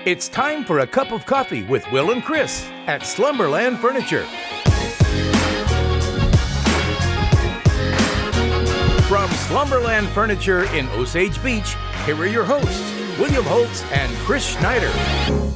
It's time for a cup of coffee with Will and Chris at Slumberland Furniture. From Slumberland Furniture in Osage Beach, here are your hosts, William Holtz and Chris Schneider.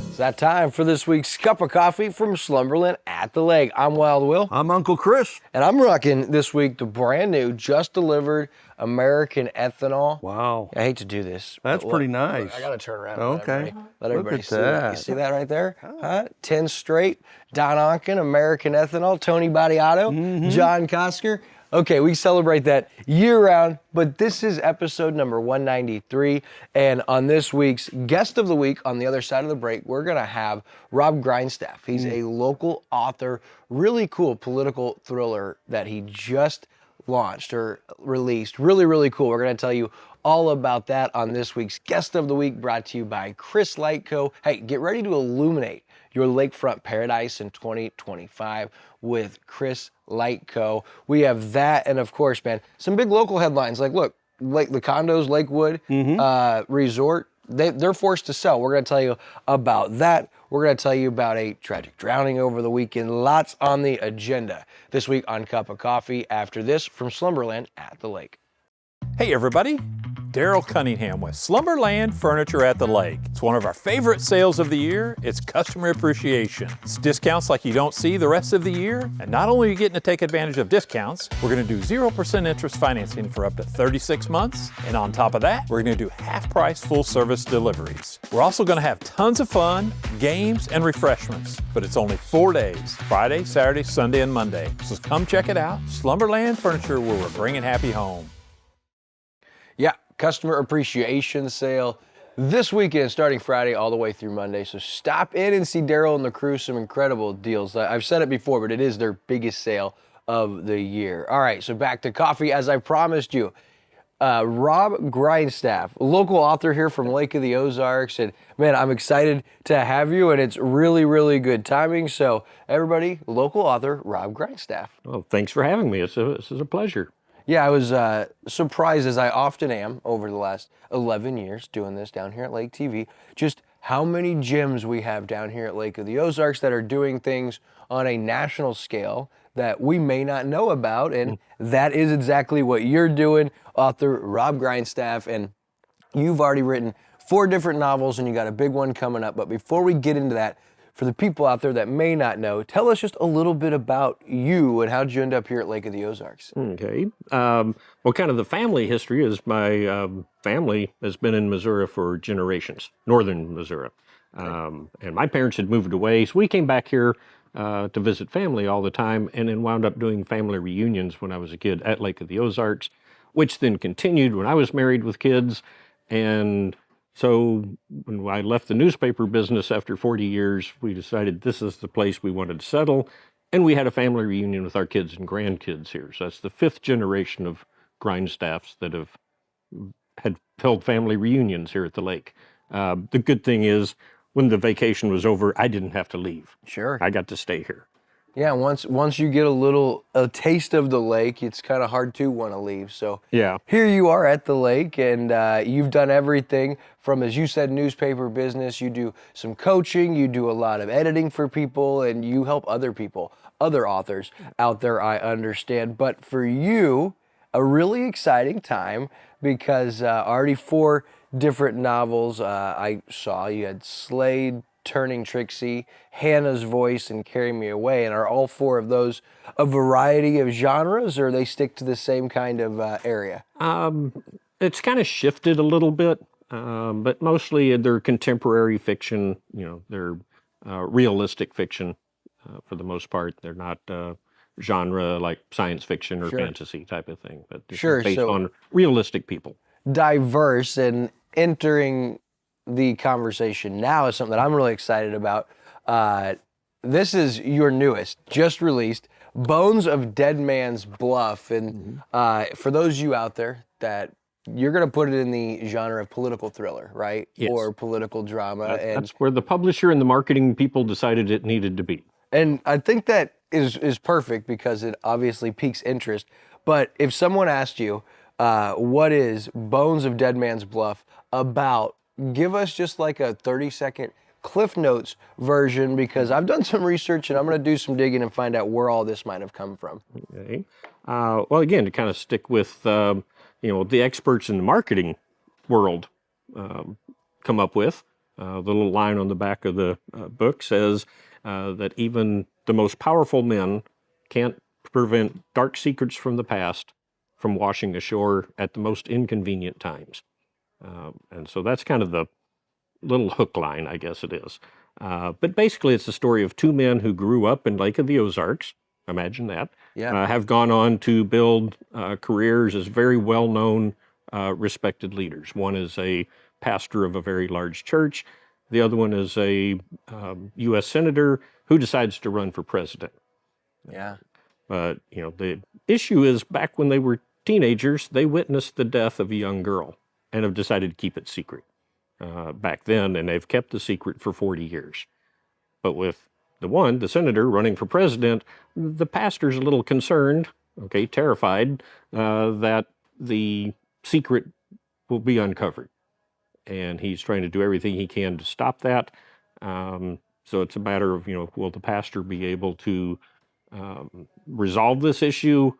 It's that time for this week's cup of coffee from Slumberland at the Lake. I'm Wild Will. I'm Uncle Chris. And I'm rocking this week the brand new, just delivered American ethanol. Wow. I hate to do this. That's pretty nice. I got to turn around. Okay. Let everybody Look at see that. that. You see that right there? Huh? 10 straight. Don Onken, American ethanol. Tony Battiato. John Kosker. Okay, we celebrate that year-round, but this is episode number 193, and on this week's Guest of the Week, on the other side of the break, we're going to have Rob Grindstaff. He's a local author, really cool political thriller that he just launched or released. Really, really cool. We're going to tell you all about that on this week's Guest of the Week, brought to you by Chris Lightco. Hey, get ready to illuminate your lakefront paradise in 2025 with Chris Lightco. We have that, and of course, man, some big local headlines. Like, look, the condos, Lakewood Resort, they're forced to sell. We're going to tell you about that. We're going to tell you about a tragic drowning over the weekend. Lots on the agenda this week on Cup of Coffee. After this, from Slumberland at the Lake. Hey everybody, Daryl Cunningham with Slumberland Furniture at the Lake. It's one of our favorite sales of the year. It's customer appreciation. It's discounts like you don't see the rest of the year. And not only are you getting to take advantage of discounts, we're going to do 0% interest financing for up to 36 months. And on top of that, we're going to do half price full service deliveries. We're also going to have tons of fun, games, and refreshments. But it's only 4 days, Friday, Saturday, Sunday, and Monday. So come check it out. Slumberland Furniture, where we're bringing happy home. Yeah, customer appreciation sale this weekend, starting Friday all the way through Monday. So stop in and see Daryl and the crew, some incredible deals. I've said it before, but it is their biggest sale of the year. All right, so back to coffee, as I promised you. Rob Grindstaff, local author here from Lake of the Ozarks. And man, I'm excited to have you, and it's really, really good timing. So everybody, local author Rob Grindstaff. Well, thanks for having me. This is a pleasure. Yeah, I was surprised, as I often am over the last 11 years doing this down here at Lake TV, just how many gyms we have down here at Lake of the Ozarks that are doing things on a national scale that we may not know about, and that is exactly what you're doing, author Rob Grindstaff, and you've already written 4 different novels, and you got a big one coming up. But before we get into that, for the people out there that may not know, tell us just a little bit about you and how did you end up here at Lake of the Ozarks? Okay. Well, kind of the family history is my family has been in Missouri for generations, northern Missouri. And my parents had moved away, so we came back here to visit family all the time, and then wound up doing family reunions when I was a kid at Lake of the Ozarks, which then continued when I was married with kids. And so when I left the newspaper business after 40 years, we decided this is the place we wanted to settle. And we had a family reunion with our kids and grandkids here. So that's the 5th generation of Grindstaffs that had held family reunions here at the lake. The good thing is, when the vacation was over, I didn't have to leave. Sure. I got to stay here. Yeah, once you get a taste of the lake, it's kind of hard to want to leave. So Yeah. here you are at the lake, and you've done everything from, as you said, newspaper business. You do some coaching, you do a lot of editing for people, and you help other people, other authors out there, I understand. But for you, a really exciting time, because already 4 different novels I saw. You had Slade, Turning Trixie, Hannah's Voice, and Carry Me Away. And are all 4 of those a variety of genres, or they stick to the same kind of area? It's kind of shifted a little bit, but mostly they're contemporary fiction. They're realistic fiction for the most part. They're not genre like science fiction or fantasy type of thing, but they're based on realistic people. Diverse, and entering the conversation now is something that I'm really excited about. This is your newest, just released, Bones of Dead Man's Bluff. And for those of you out there that you're going to put it in the genre of political thriller, right? Yes. Or political drama. That's where the publisher and the marketing people decided it needed to be. And I think that is perfect, because it obviously piques interest. But if someone asked you, what is Bones of Dead Man's Bluff about, give us just like a 30-second Cliff Notes version because I've done some research and I'm going to do some digging and find out where all this might have come from. Okay. Well, again, to kind of stick with, the experts in the marketing world come up with, the little line on the back of the book says that even the most powerful men can't prevent dark secrets from the past from washing ashore at the most inconvenient times. And so that's kind of the little hook line, I guess it is. But basically, it's the story of two men who grew up in Lake of the Ozarks. Imagine that. Yeah. Have gone on to build careers as very well-known, respected leaders. One is a pastor of a very large church. The other one is a U.S. senator who decides to run for president. Yeah. But, the issue is back when they were teenagers, they witnessed the death of a young girl and have decided to keep it secret back then, and they've kept the secret for 40 years. But with the senator running for president, the pastor's a little concerned, terrified, that the secret will be uncovered. And he's trying to do everything he can to stop that. So it's a matter of, will the pastor be able to resolve this issue,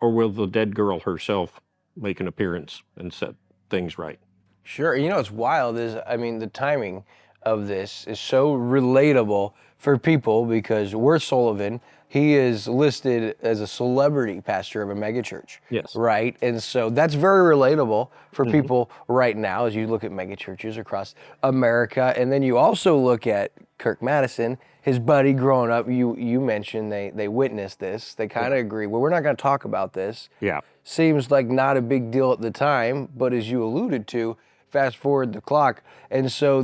or will the dead girl herself make an appearance and set things right? Sure. What's wild is, the timing of this is so relatable for people because Worth Sullivan, he is listed as a celebrity pastor of a megachurch. Yes. Right? And so that's very relatable for people right now as you look at megachurches across America. And then you also look at Kirk Madison, his buddy growing up. You mentioned they witnessed this. They kind of agree. Well, we're not going to talk about this. Yeah. Seems like not a big deal at the time, but as you alluded to, fast forward the clock. And so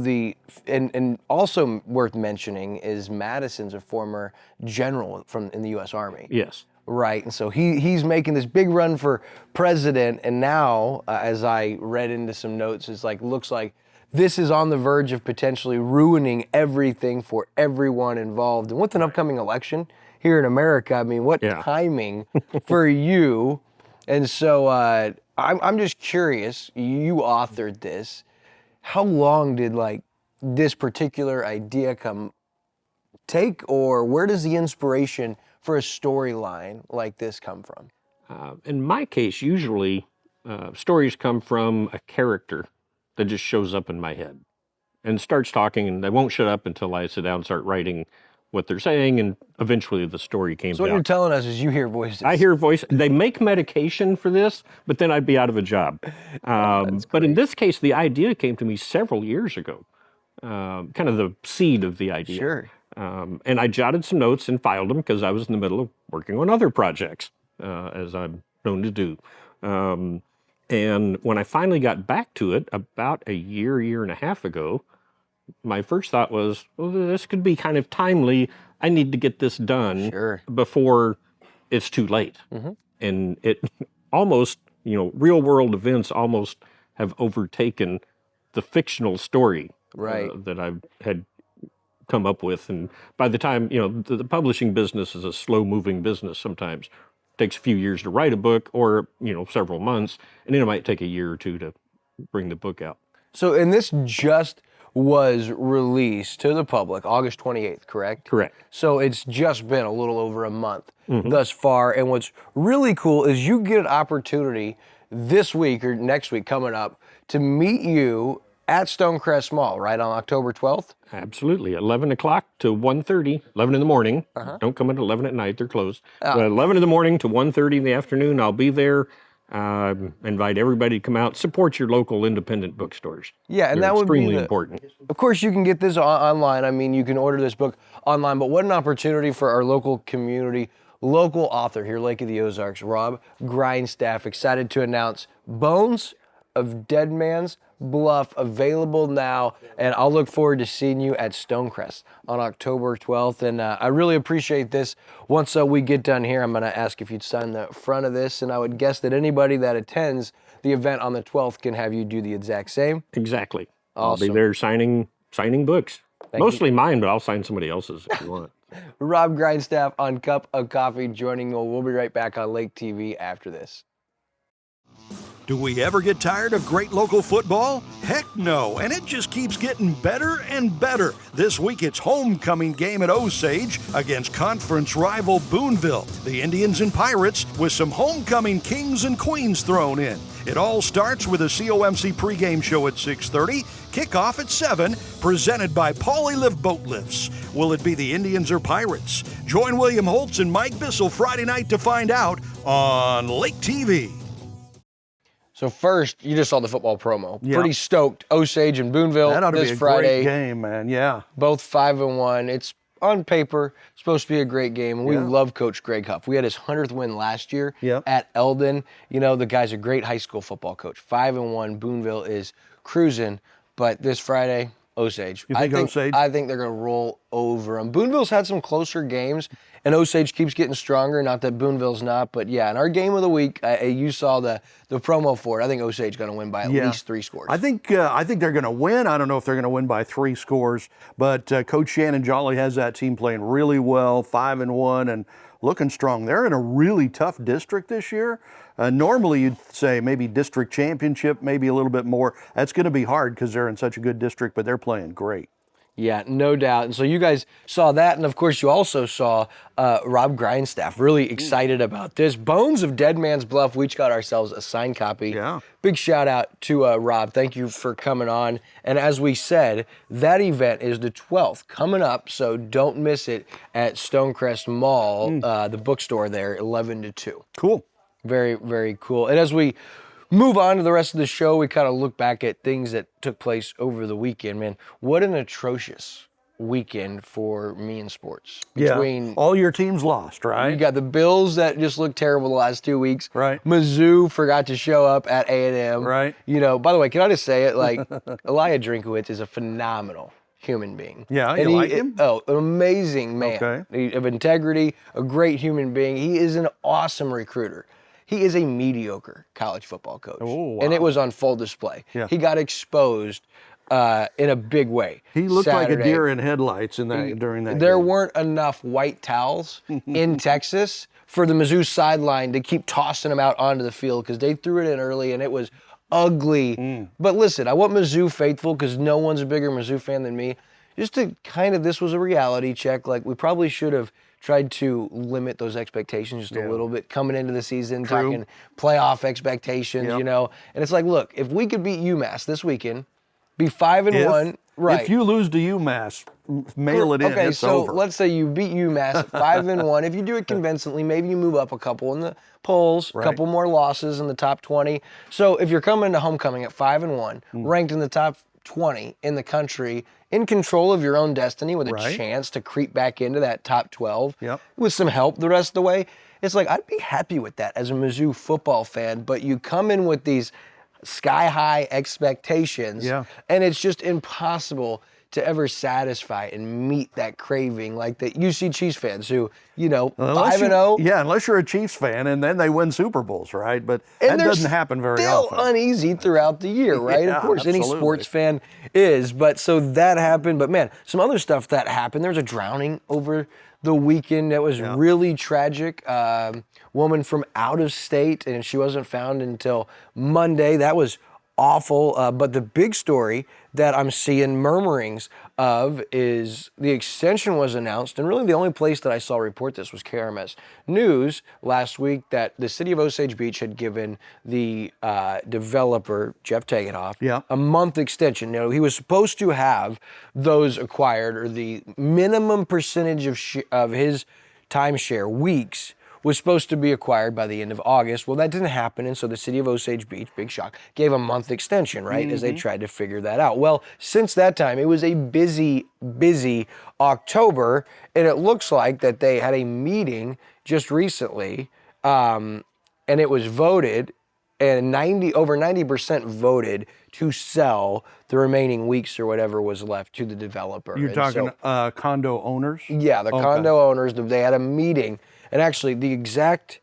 and also worth mentioning is Madison's a former general in the U.S. Army. Yes. Right. And so he's making this big run for president. And now, as I read into some notes, it's looks like this is on the verge of potentially ruining everything for everyone involved. And with an upcoming election here in America, what timing for you? And so I'm just curious, you authored this. How long did this particular idea take, or where does the inspiration for a storyline like this come from? In my case, usually stories come from a character that just shows up in my head and starts talking, and they won't shut up until I sit down and start writing what they're saying, and eventually the story came So what down. you're telling us is you hear voices. I hear voices. They make medication for this, but then I'd be out of a job. But in this case, the idea came to me several years ago, kind of the seed of the idea. Sure. And I jotted some notes and filed them because I was in the middle of working on other projects, as I'm known to do. And when I finally got back to it about a year and a half ago, my first thought was, well, this could be kind of timely. I need to get this done before it's too late. And it almost, real world events almost have overtaken the fictional story that I had come up with. And by the time, the publishing business is a slow moving business sometimes. It takes a few years to write a book, or, several months, and then it might take a year or two to bring the book out. So, and this just was released to the public August 28th, correct? Correct. So it's just been a little over a month thus far. And what's really cool is you get an opportunity this week or next week coming up to meet you at Stonecrest Mall, right, on October 12th? Absolutely. 11 o'clock to 1:30, 11 in the morning. Don't come at 11 at night, they're closed. 11 in the morning to 1:30 in the afternoon, I'll be there. Invite everybody to come out, support your local independent bookstores. Yeah, and They're that would be extremely important. Of course, you can get this online. You can order this book online, but what an opportunity for our local community, local author here, Lake of the Ozarks, Rob Grindstaff, excited to announce Bones of Dead Man's Bluff, available now, and I'll look forward to seeing you at Stonecrest on October 12th, and I really appreciate this. Once we get done here, I'm going to ask if you'd sign the front of this, and I would guess that anybody that attends the event on the 12th can have you do the exact same. Exactly. Awesome. I'll be there signing books. Mostly mine, but I'll sign somebody else's if you want. Rob Grindstaff on Cup of Coffee joining me. We'll be right back on Lake TV after this. Do we ever get tired of great local football? Heck no, and it just keeps getting better and better. This week it's homecoming game at Osage against conference rival Boonville, the Indians and Pirates, with some homecoming kings and queens thrown in. It all starts with a COMC pregame show at 6:30, kickoff at 7, presented by Pauly Live Boat Lifts. Will it be the Indians or Pirates? Join William Holtz and Mike Bissell Friday night to find out on Lake TV. So first, you just saw the football promo. Yep. Pretty stoked. Osage and Boonville That ought to this be a Friday. great game, man. Yeah. Both 5-1. It's on paper supposed to be a great game, and we love Coach Greg Huff. We had his 100th win last year at Eldon. You know, the guy's a great high school football coach. 5-1. Boonville is cruising, but this Friday, Osage. You think Osage? I think they're going to roll over them. Boonville's had some closer games, and Osage keeps getting stronger. Not that Boonville's not, but yeah, in our game of the week, you saw the promo for it. I think Osage going to win by at least 3 scores. I think they're going to win. I don't know if they're going to win by 3 scores, but Coach Shannon Jolly has that team playing really well, 5-1 and looking strong. They're in a really tough district this year. Normally you'd say maybe district championship, maybe a little bit more. That's going to be hard because they're in such a good district, but they're playing great. Yeah, no doubt. And so you guys saw that, and of course you also saw Rob Grindstaff really excited about this. Bones of Dead Man's Bluff, we each got ourselves a signed copy. Yeah. Big shout out to Rob. Thank you for coming on. And as we said, that event is the 12th coming up, so don't miss it at Stonecrest Mall, the bookstore there, 11 to 2. Cool. Very, very cool. And as we move on to the rest of the show, we kind of look back at things that took place over the weekend. Man, what an atrocious weekend for me in sports. Yeah, all your teams lost, right? You got the Bills that just looked terrible the last 2 weeks. Right. Mizzou forgot to show up at A&M. Right. You know, by the way, can I just say it? Like, Elijah Drinkowitz is a phenomenal human being. Yeah, you like him? Oh, an amazing man. Okay. Of integrity, a great human being. He is an awesome recruiter. He is a mediocre college football coach. Oh, wow. And it was on full display. Yeah. He got exposed in a big way. He looked like a Saturday. deer in headlights during that There game. weren't enough white towels in Texas for the Mizzou sideline to keep tossing him out onto the field because they threw it in early and it was ugly. But listen, I want Mizzou faithful because no one's a bigger Mizzou fan than me. Just to kind of, this was a reality check. Like, we probably should have tried to limit those expectations just a little bit coming into the season, talking playoff expectations, you know. And it's like, look, if we could beat UMass this weekend, be 5-1, right? If you lose to UMass, mail it in. Okay, it's so over. let's say you beat UMass at 5-1. If you do it convincingly, maybe you move up a couple in the polls, a couple more losses in the top 20. So if you're coming to homecoming at 5-1, ranked in the top 20 in the country, in control of your own destiny with a chance to creep back into that top 12 with some help the rest of the way, it's like, I'd be happy with that as a Mizzou football fan, but you come in with these sky-high expectations, and it's just impossible to ever satisfy and meet that craving like the UC Chiefs fans who, you know, 5-0. Yeah, unless you're a Chiefs fan, and then they win Super Bowls, right? But that doesn't happen very often. Still uneasy throughout the year, right? Yeah, of course, any absolutely. sports fan is. But so that happened. But man, some other stuff that happened. There was a drowning over the weekend that was really tragic. Woman from out of state, and she wasn't found until Monday. That was awful. But the big story that I'm seeing murmurings of is the extension was announced, and really the only place that I saw report this was KRMS News last week, that the city of Osage Beach had given the developer, Jeff Tegenhoff, a month extension. Now, he was supposed to have those acquired, or the minimum percentage of his timeshare weeks was supposed to be acquired by the end of August. Well, that didn't happen, and so the city of Osage Beach, big shock, gave a month extension, right, as they tried to figure that out. Well, since that time, it was a busy, busy October, and it looks like that they had a meeting just recently, and it was voted, and over 90% voted to sell the remaining weeks or whatever was left to the developer. You're talking condo owners? Yeah, the condo owners, they had a meeting. And actually, the exact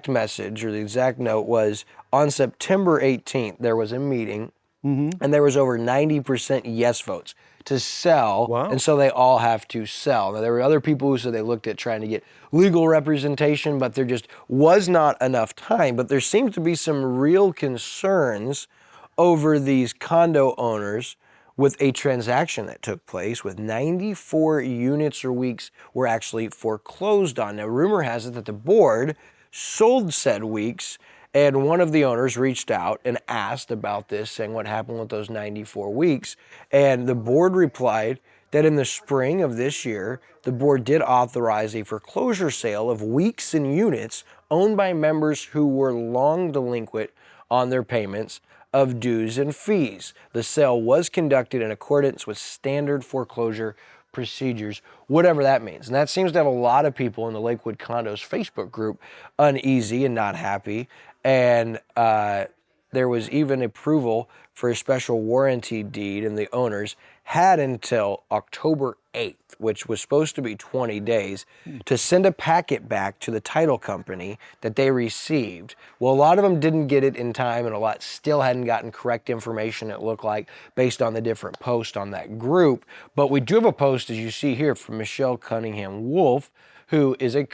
message or the exact note was on September 18th, there was a meeting and there was over 90% yes votes to sell, Wow. and so they all have to sell. Now, there were other people who said they looked at trying to get legal representation, but there just was not enough time. But there seems to be some real concerns over these condo owners with a transaction that took place with 94 units or weeks were actually foreclosed on. Now, rumor has it that the board sold said weeks, and one of the owners reached out and asked about this, saying what happened with those 94 weeks. And the board replied that in the spring of this year, the board did authorize a foreclosure sale of weeks and units owned by members who were long delinquent on their payments of dues and fees. The sale was conducted in accordance with standard foreclosure procedures, whatever that means. And that seems to have a lot of people in the Lakewood Condos Facebook group uneasy and not happy. And there was even approval for a special warranty deed, and the owners had until October 8th, which was supposed to be 20 days, to send a packet back to the title company that they received. Well, a lot of them didn't get it in time, and a lot still hadn't gotten correct information, it looked like, based on the different posts on that group. But we do have a post, as you see here, from Michelle Cunningham Wolf, who is a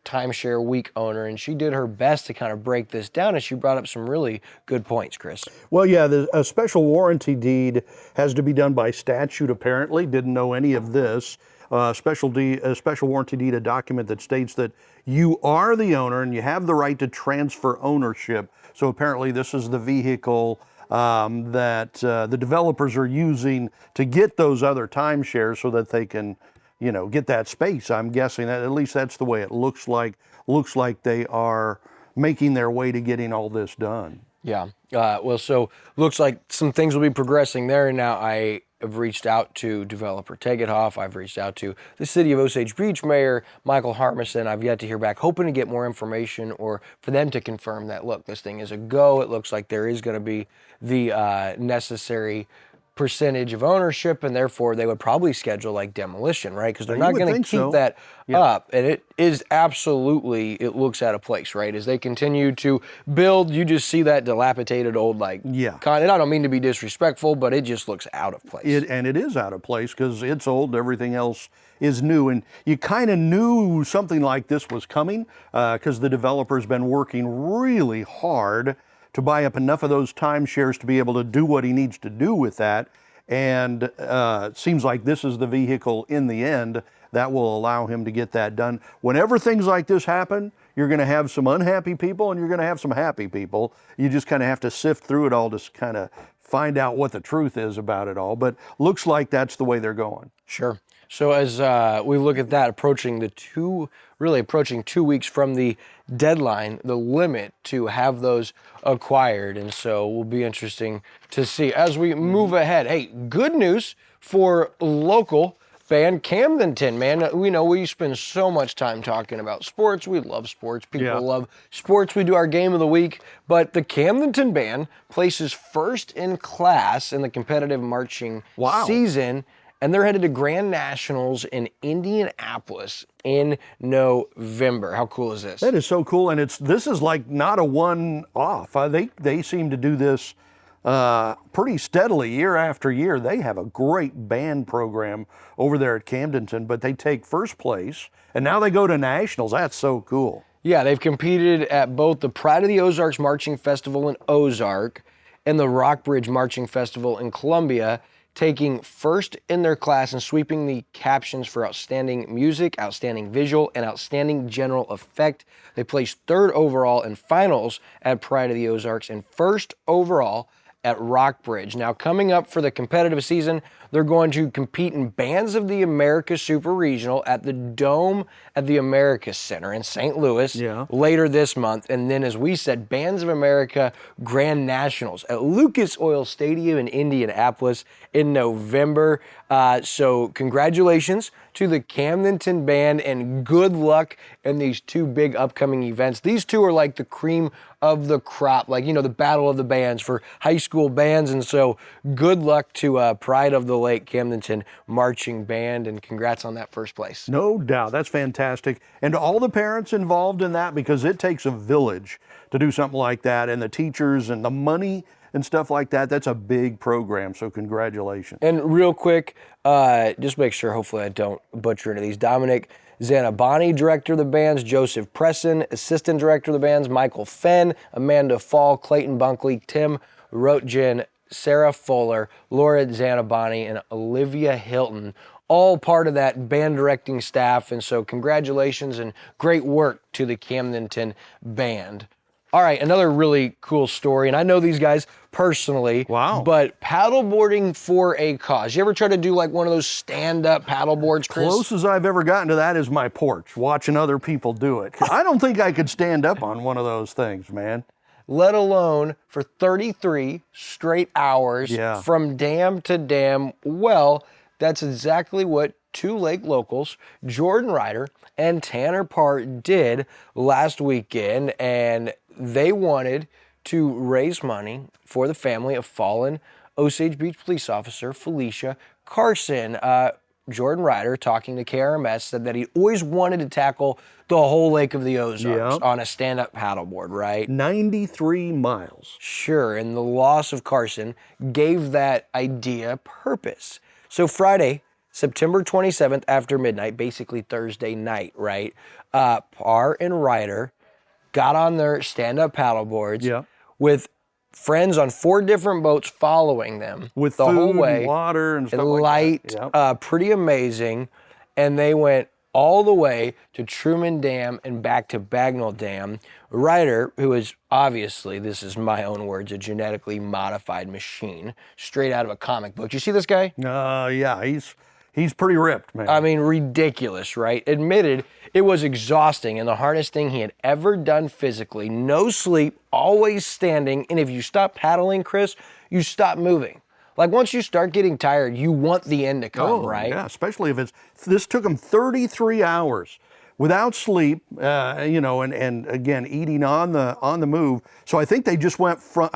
timeshare week owner, and she did her best to kind of break this down, and she brought up some really good points, Chris. Well, yeah, a special warranty deed has to be done by statute, apparently. Didn't know any of this. A special warranty deed, a document that states that you are the owner and you have the right to transfer ownership. So apparently this is the vehicle that the developers are using to get those other timeshares so that they can, you know, get that space. I'm guessing that at least that's the way it looks like. Looks like they are making their way to getting all this done. Yeah. Well, so looks like some things will be progressing there. Now, I have reached out to developer Tegethoff. I've reached out to the city of Osage Beach Mayor Michael Harmison. I've yet to hear back, hoping to get more information or for them to confirm that, look, this thing is a go. It looks like there is going to be the necessary percentage of ownership, and therefore they would probably schedule like demolition, right? Because they're not going to keep that up. And it is absolutely, it looks out of place, right? As they continue to build, you just see that dilapidated old, like, and I don't mean to be disrespectful, but it just looks out of place. And it is out of place because it's old, everything else is new. And you kind of knew something like this was coming because the developer's been working really hard to buy up enough of those timeshares to be able to do what he needs to do with that. And it seems like this is the vehicle in the end that will allow him to get that done. Whenever things like this happen, you're going to have some unhappy people and you're going to have some happy people. You just kind of have to sift through it all to kind of find out what the truth is about it all. But looks like that's the way they're going. Sure. So as we look at that, approaching 2 weeks from the deadline, the limit to have those acquired. And so will be interesting to see as we move ahead. Hey, good news for local band Camdenton, man. We know we spend so much time talking about sports. We love sports. People love sports. We do our game of the week. But the Camdenton band places first in class in the competitive marching season. And they're headed to Grand Nationals in Indianapolis in November. How cool is this? That is so cool, and this is like not a one-off. They seem to do this pretty steadily year after year. They have a great band program over there at Camdenton, but they take first place, and now they go to Nationals. That's so cool. Yeah, they've competed at both the Pride of the Ozarks Marching Festival in Ozark and the Rockbridge Marching Festival in Columbia, taking first in their class and sweeping the captions for outstanding music, outstanding visual, and outstanding general effect. They placed third overall in finals at Pride of the Ozarks and first overall at Rockbridge. Now, coming up for the competitive season, they're going to compete in Bands of the Americas Super Regional at the Dome at the Americas Center in St. Louis later this month. And then, as we said, Bands of America Grand Nationals at Lucas Oil Stadium in Indianapolis in November. So congratulations to the Camdenton band and good luck in these 2 big upcoming events. These 2 are like the cream of the crop, like, you know, the battle of the bands for high school bands. And so good luck to Pride of the Lake Camdenton Marching Band, and congrats on that first place. No doubt. That's fantastic. And to all the parents involved in that, because it takes a village to do something like that, and the teachers and the money and stuff like that. That's a big program, so congratulations. And real quick, just make sure, hopefully I don't butcher any of these. Dominic Zanabani, director of the bands. Joseph Presson, assistant director of the bands. Michael Fenn, Amanda Fall, Clayton Bunkley, Tim Roetgen, Sarah Fuller, Laura Zanabani, and Olivia Hilton, all part of that band directing staff. And so congratulations and great work to the Camdenton band. All right, another really cool story, and I know these guys personally. Wow. But paddleboarding for a cause. You ever try to do like one of those stand-up paddleboards, Chris? Closest I've ever gotten to that is my porch, watching other people do it. I don't think I could stand up on one of those things, man. Let alone for 33 straight hours Yeah. from dam to dam. Well, that's exactly what two lake locals, Jordan Ryder and Tanner Part, did last weekend, and they wanted to raise money for the family of fallen Osage Beach police officer Felicia Carson. Jordan Ryder, talking to KRMS, said that he always wanted to tackle the whole Lake of the Ozarks Yep. on a stand-up paddleboard, right? 93 miles. Sure, and the loss of Carson gave that idea purpose. So Friday, September 27th after midnight, basically Thursday night, right? Parr and Ryder got on their stand-up paddleboards Yeah. with friends on 4 different boats following them With the food whole way. and water and stuff And like light, that. Yep. pretty amazing. And they went all the way to Truman Dam and back to Bagnell Dam. Ryder, who is obviously, this is my own words, a genetically modified machine, straight out of a comic book. You see this guy? Yeah, he's pretty ripped, man. I mean, ridiculous, right? Admitted it was exhausting and the hardest thing he had ever done physically. No sleep, always standing. And if you stop paddling, Chris, you stop moving. Like once you start getting tired, you want the end to come, right? Yeah, especially if this took them 33 hours without sleep, and again, eating on the move. So I think they just went from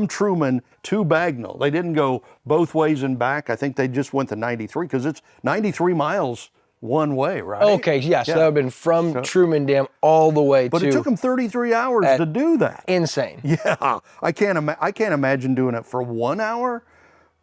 Truman to Bagnell. They didn't go both ways and back. I think they just went to 93 because it's 93 miles one way, right? Okay, yes, that would have been from Truman Dam all the way But to... it took them 33 hours to do that. Insane. Yeah, I can't imagine doing it for 1 hour,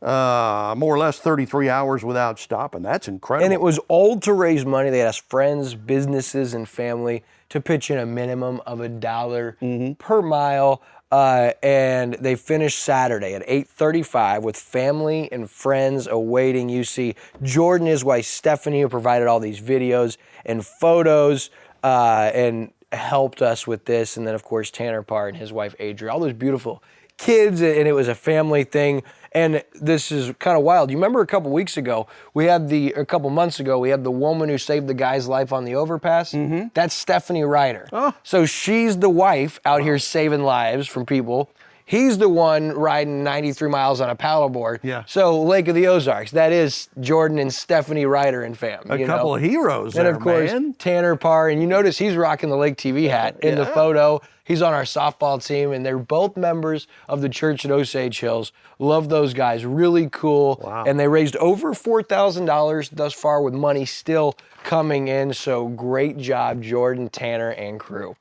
more or less 33 hours without stopping. That's incredible. And it was all to raise money. They asked friends, businesses, and family to pitch in a minimum of $1 per mile. And they finished Saturday at 8:35 with family and friends awaiting. You see Jordan, his wife Stephanie, who provided all these videos and photos and helped us with this. And then, of course, Tanner Parr and his wife Adria, all those beautiful kids, and it was a family thing. And this is kind of wild. You remember a couple months ago, we had the woman who saved the guy's life on the overpass? Mm-hmm. That's Stephanie Ryder. Oh. So she's the wife out here saving lives from people. He's the one riding 93 miles on a paddleboard. Yeah. So Lake of the Ozarks, that is Jordan and Stephanie Ryder and fam. A couple of heroes and there, of course, man. Tanner Parr, and you notice he's rocking the Lake TV hat in the photo. He's on our softball team, and they're both members of the church at Osage Hills. Love those guys, really cool. Wow. And they raised over $4,000 thus far with money still coming in. So great job, Jordan, Tanner, and crew.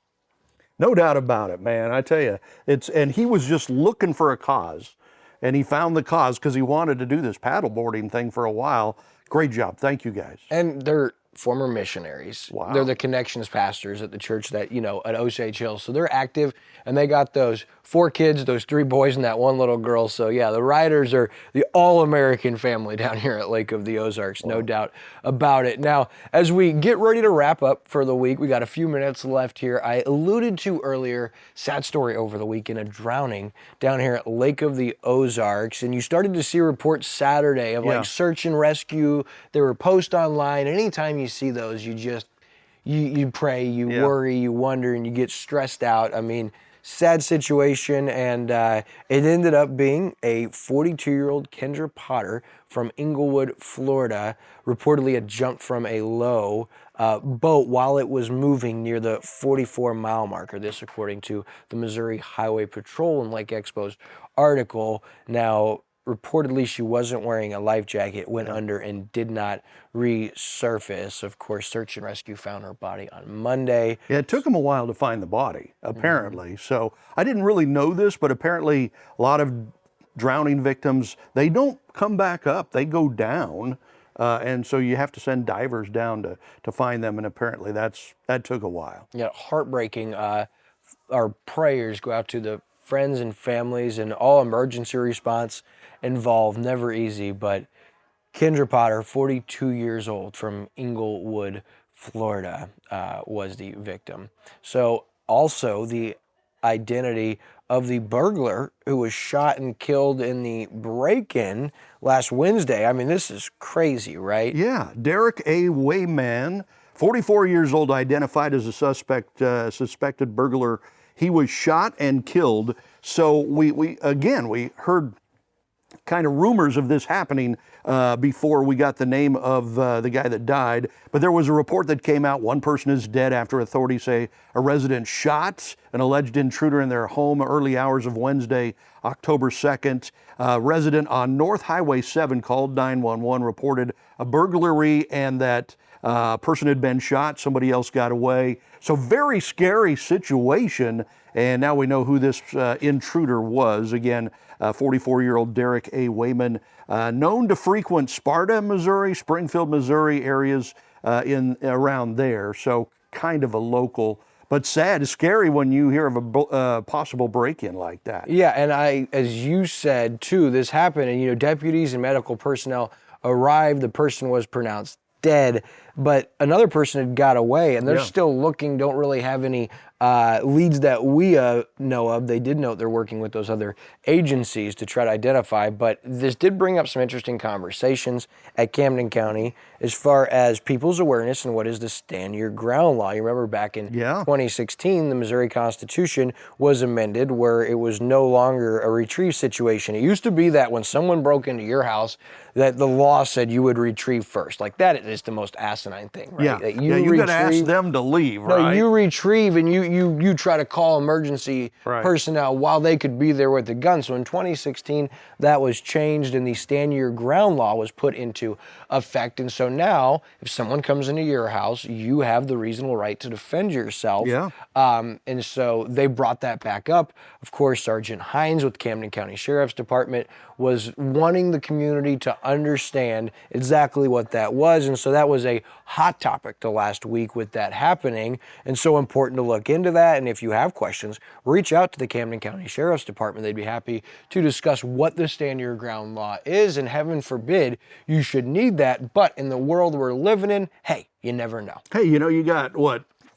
No doubt about it, man. I tell you, and he was just looking for a cause, and he found the cause because he wanted to do this paddleboarding thing for a while. Great job. Thank you, guys. And they're former missionaries. Wow. They're the connections pastors at the church that, at Osage Hills. So they're active, and they got those 4 kids, those 3 boys, and that 1 little girl. So yeah, the Riders are the all-American family down here at Lake of the Ozarks, no doubt about it. Now, as we get ready to wrap up for the week, we got a few minutes left here. I alluded to earlier, sad story over the weekend, a drowning down here at Lake of the Ozarks. And you started to see reports Saturday of like search and rescue. There were posts online. Anytime you see those, you pray, you worry, you wonder, and you get stressed out. I mean, sad situation, and it ended up being a 42-year-old Kendra Potter from Inglewood, Florida, reportedly had jumped from a low boat while it was moving near the 44-mile marker. This according to the Missouri Highway Patrol and Lake Expo's article. Now, reportedly she wasn't wearing a life jacket, went under and did not resurface. Of course, search and rescue found her body on Monday. Yeah, it took them a while to find the body, apparently. So I didn't really know this, but apparently a lot of drowning victims, they don't come back up, they go down. And so you have to send divers down to find them, and apparently that took a while. Yeah, heartbreaking. Our prayers go out to the friends and families and all emergency response involved. Never easy, but Kendra Potter, 42 years old, from Inglewood, Florida, was the victim. So also the identity of the burglar who was shot and killed in the break-in last Wednesday. I mean, this is crazy, right? Yeah, Derek A. Wayman, 44 years old, identified as a suspected burglar. He was shot and killed. So we heard kind of rumors of this happening before we got the name of the guy that died. But there was a report that came out. One person is dead after authorities say a resident shot an alleged intruder in their home early hours of Wednesday, October 2nd. A resident on North Highway 7 called 911, reported a burglary and that a person had been shot. Somebody else got away. So very scary situation. And now we know who this intruder was. Again, 44-year-old Derek A. Wayman, known to frequent Sparta, Missouri, Springfield, Missouri areas around there. So kind of a local, but sad, scary when you hear of a possible break-in like that. Yeah, and as you said too, this happened, and deputies and medical personnel arrived. The person was pronounced dead, but another person had got away, and they're still looking. Don't really have any leads that we know of. They did note they're working with those other agencies to try to identify, but this did bring up some interesting conversations at Camden County as far as people's awareness and what is the stand your ground law. You remember back in 2016, the Missouri Constitution was amended where it was no longer a retrieve situation. It used to be that when someone broke into your house, that the law said you would retrieve first. Like, that is the most asinine thing, right? Yeah, that you got to ask them to leave, right? No, you retrieve and you try to call emergency personnel while they could be there with the gun. So in 2016, that was changed and the stand your ground law was put into effect. And so now, if someone comes into your house, you have the reasonable right to defend yourself. Yeah. And so they brought that back up. Of course, Sergeant Hines with Camden County Sheriff's Department was wanting the community to understand exactly what that was. And so that was a hot topic the last week with that happening. And so important to look into that. And if you have questions, reach out to the Camden County Sheriff's Department. They'd be happy to discuss what the stand your ground law is. And heaven forbid you should need that. But in the world we're living in, hey, you never know. Hey, you got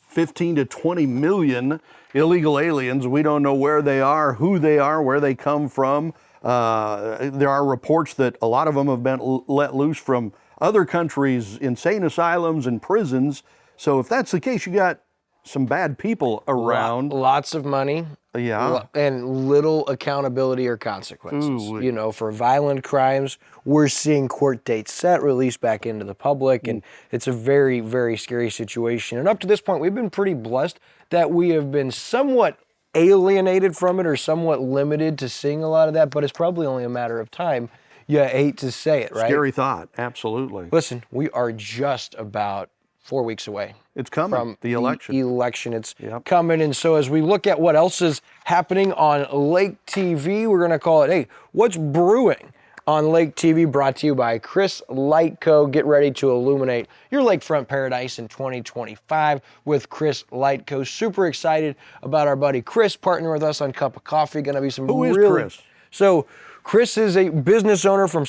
15 to 20 million illegal aliens. We don't know where they are, who they are, where they come from. There are reports that a lot of them have been let loose from other countries' insane asylums and prisons. So if that's the case, you got some bad people around. Lots of money. Yeah. And little accountability or consequences. Ooh. For violent crimes, we're seeing court dates set, released back into the public, and it's a very, very scary situation. And up to this point, we've been pretty blessed that we have been somewhat alienated from it or somewhat limited to seeing a lot of that, but it's probably only a matter of time. You hate to say it, right? Scary thought, absolutely. Listen, we are just about 4 weeks away. It's coming, from the election. It's coming. And so as we look at what else is happening on Lake TV, we're going to call it, hey, what's brewing on Lake TV, brought to you by Chris Lightco. Get ready to illuminate your lakefront paradise in 2025 with Chris Lightco. Super excited about our buddy Chris partnering with us on Cup of Coffee. Going to be some Who is Chris? So Chris is a business owner from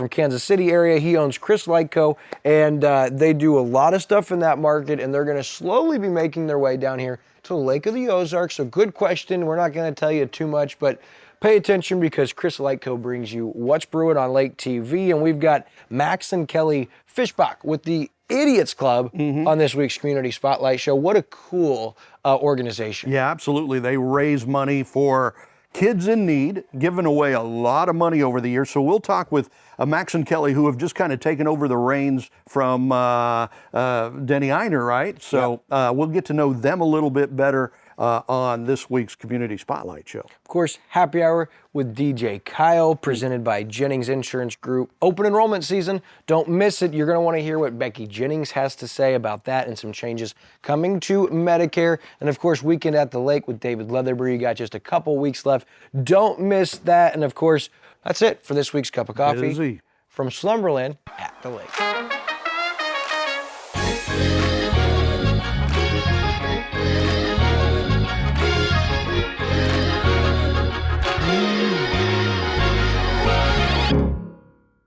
Kansas City area. He owns Chris Lightco, and they do a lot of stuff in that market, and they're going to slowly be making their way down here to the Lake of the Ozarks. So good question. We're not going to tell you too much, but pay attention because Chris Lightco brings you what's brewing on Lake TV, and we've got Max and Kelly Fishbach with the Idiots Club on this week's Community Spotlight Show. What a cool organization. Yeah, absolutely. They raise money for kids in need, giving away a lot of money over the years. So we'll talk with Max and Kelly, who have just kind of taken over the reins from Denny Einer, right? So we'll get to know them a little bit better on this week's Community Spotlight Show. Of course, happy hour with DJ Kyle, presented by Jennings Insurance Group. Open enrollment season. Don't miss it. You're going to want to hear what Becky Jennings has to say about that and some changes coming to Medicare. And of course, Weekend at the Lake with David Leatherbury. You got just a couple weeks left. Don't miss that. And of course, that's it for this week's Cup of Coffee Busy. from Slumberland at the Lake.